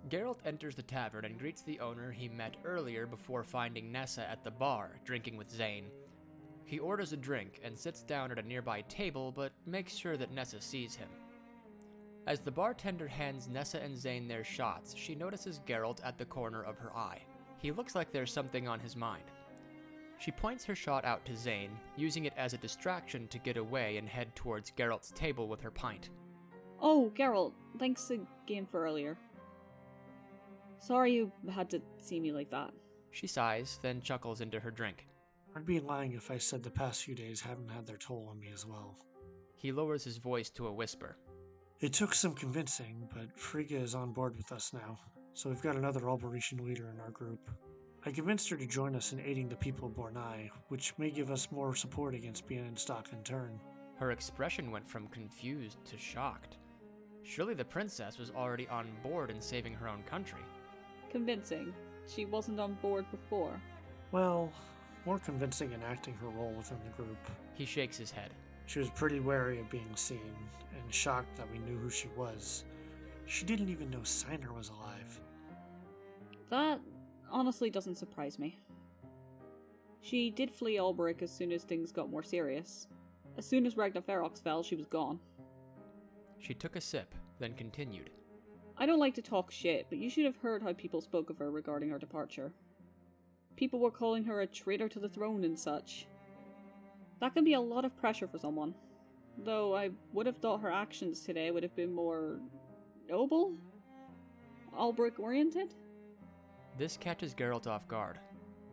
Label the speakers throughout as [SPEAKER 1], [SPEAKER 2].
[SPEAKER 1] Geralt enters the tavern and greets the owner he met earlier before finding Nessa at the bar, drinking with Zane. He orders a drink and sits down at a nearby table, but makes sure that Nessa sees him. As the bartender hands Nessa and Zane their shots, she notices Geralt at the corner of her eye. He looks like there's something on his mind. She points her shot out to Zane, using it as a distraction to get away and head towards Geralt's table with her pint.
[SPEAKER 2] Oh, Geralt, thanks again for earlier. Sorry you had to see me like that.
[SPEAKER 1] She sighs, then chuckles into her drink.
[SPEAKER 3] I'd be lying if I said the past few days haven't had their toll on me as well.
[SPEAKER 1] He lowers his voice to a whisper.
[SPEAKER 3] It took some convincing, but Frigga is on board with us now, so we've got another Operation leader in our group. I convinced her to join us in aiding the people of Bornai, which may give us more support against being in stock in turn.
[SPEAKER 1] Her expression went from confused to shocked. Surely the princess was already on board in saving her own country.
[SPEAKER 2] Convincing. She wasn't on board before.
[SPEAKER 3] Well, more convincing in acting her role within the group.
[SPEAKER 1] He shakes his head.
[SPEAKER 3] She was pretty wary of being seen, and shocked that we knew who she was. She didn't even know Signer was alive.
[SPEAKER 2] That honestly doesn't surprise me. She did flee Alberic as soon as things got more serious. As soon as Ragnar Ferox fell, she was gone.
[SPEAKER 1] She took a sip, then continued.
[SPEAKER 2] I don't like to talk shit, but you should have heard how people spoke of her regarding her departure. People were calling her a traitor to the throne and such. That can be a lot of pressure for someone. Though I would have thought her actions today would have been more noble? Alberic-oriented?
[SPEAKER 1] This catches Geralt off guard.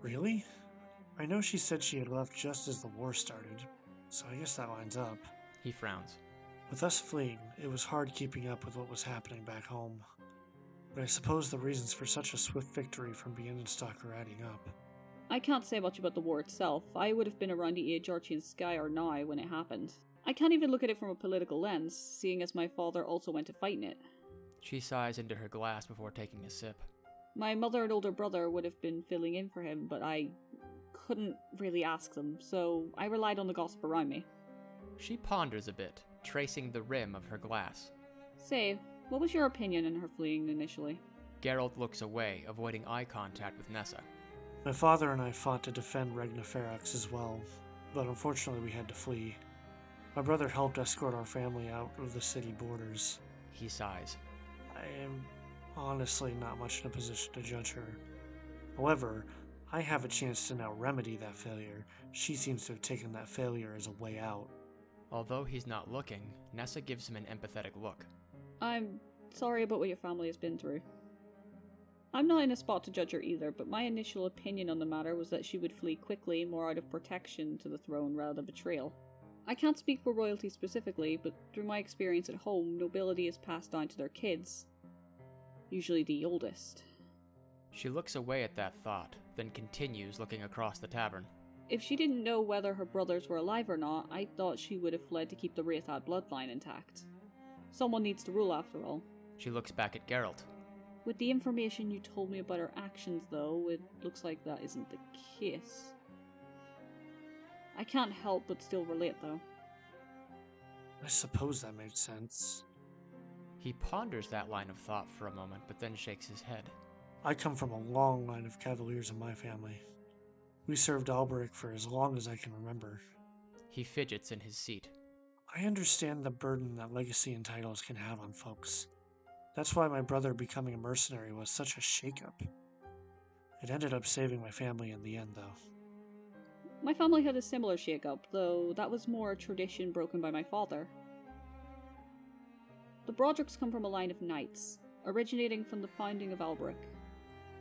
[SPEAKER 3] Really? I know she said she had left just as the war started, so I guess that lines up.
[SPEAKER 1] He frowns.
[SPEAKER 3] With us fleeing, it was hard keeping up with what was happening back home. But I suppose the reasons for such a swift victory from Bienenstock are adding up.
[SPEAKER 2] I can't say much about the war itself. I would have been around the age Archie and Sky are now when it happened. I can't even look at it from a political lens, seeing as my father also went to fight in it.
[SPEAKER 1] She sighs into her glass before taking a sip.
[SPEAKER 2] My mother and older brother would have been filling in for him, but I couldn't really ask them, so I relied on the gossip around me.
[SPEAKER 1] She ponders a bit, tracing the rim of her glass.
[SPEAKER 2] Say, what was your opinion on her fleeing initially?
[SPEAKER 1] Geralt looks away, avoiding eye contact with Nessa.
[SPEAKER 3] My father and I fought to defend Ragnar Ferox as well, but unfortunately we had to flee. My brother helped escort our family out of the city borders.
[SPEAKER 1] He sighs.
[SPEAKER 3] I am honestly not much in a position to judge her. However, I have a chance to now remedy that failure. She seems to have taken that failure as a way out.
[SPEAKER 1] Although he's not looking, Nessa gives him an empathetic look.
[SPEAKER 2] I'm sorry about what your family has been through. I'm not in a spot to judge her either, but my initial opinion on the matter was that she would flee quickly, more out of protection to the throne rather than betrayal. I can't speak for royalty specifically, but through my experience at home, nobility is passed down to their kids. Usually the oldest.
[SPEAKER 1] She looks away at that thought, then continues looking across the tavern.
[SPEAKER 2] If she didn't know whether her brothers were alive or not, I thought she would have fled to keep the Wraithad bloodline intact. Someone needs to rule after all.
[SPEAKER 1] She looks back at Geralt.
[SPEAKER 2] With the information you told me about her actions though, it looks like that isn't the case. I can't help but still relate though.
[SPEAKER 3] I suppose that makes sense.
[SPEAKER 1] He ponders that line of thought for a moment, but then shakes his head.
[SPEAKER 3] I come from a long line of cavaliers in my family. We served Alberic for as long as I can remember.
[SPEAKER 1] He fidgets in his seat.
[SPEAKER 3] I understand the burden that legacy and titles can have on folks. That's why my brother becoming a mercenary was such a shakeup. It ended up saving my family in the end, though.
[SPEAKER 2] My family had a similar shake-up, though that was more a tradition broken by my father. The Brodricks come from a line of knights, originating from the founding of Alberic.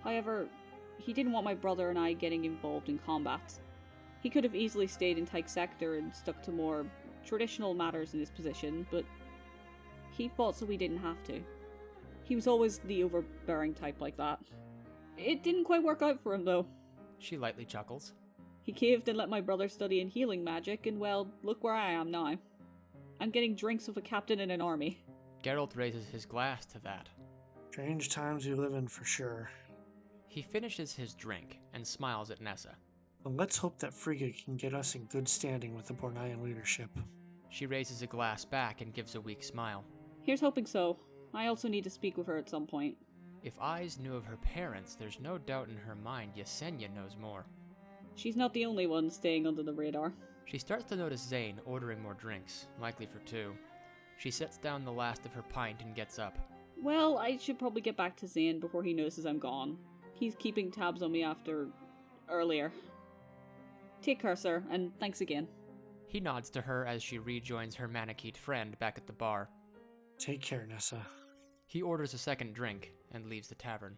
[SPEAKER 2] However, he didn't want my brother and I getting involved in combat. He could have easily stayed in Tyke Sector and stuck to more traditional matters in his position, but he fought so we didn't have to. He was always the overbearing type like that. It didn't quite work out for him, though.
[SPEAKER 1] She lightly chuckles.
[SPEAKER 2] He caved and let my brother study in healing magic, and well, look where I am now. I'm getting drinks with a captain in an army.
[SPEAKER 1] Geralt raises his glass to that.
[SPEAKER 3] Strange times we live in for sure.
[SPEAKER 1] He finishes his drink and smiles at Nessa.
[SPEAKER 3] But let's hope that Frigga can get us in good standing with the Bornaian leadership.
[SPEAKER 1] She raises a glass back and gives a weak smile.
[SPEAKER 2] Here's hoping so. I also need to speak with her at some point.
[SPEAKER 1] If Eyes knew of her parents, there's no doubt in her mind Yesenia knows more.
[SPEAKER 2] She's not the only one staying under the radar.
[SPEAKER 1] She starts to notice Zane ordering more drinks, likely for two. She sets down the last of her pint and gets up.
[SPEAKER 2] Well, I should probably get back to Zane before he notices I'm gone. He's keeping tabs on me after... earlier. Take care, sir, and thanks again.
[SPEAKER 1] He nods to her as she rejoins her Manakete friend back at the bar.
[SPEAKER 3] Take care, Nessa.
[SPEAKER 1] He orders a second drink and leaves the tavern.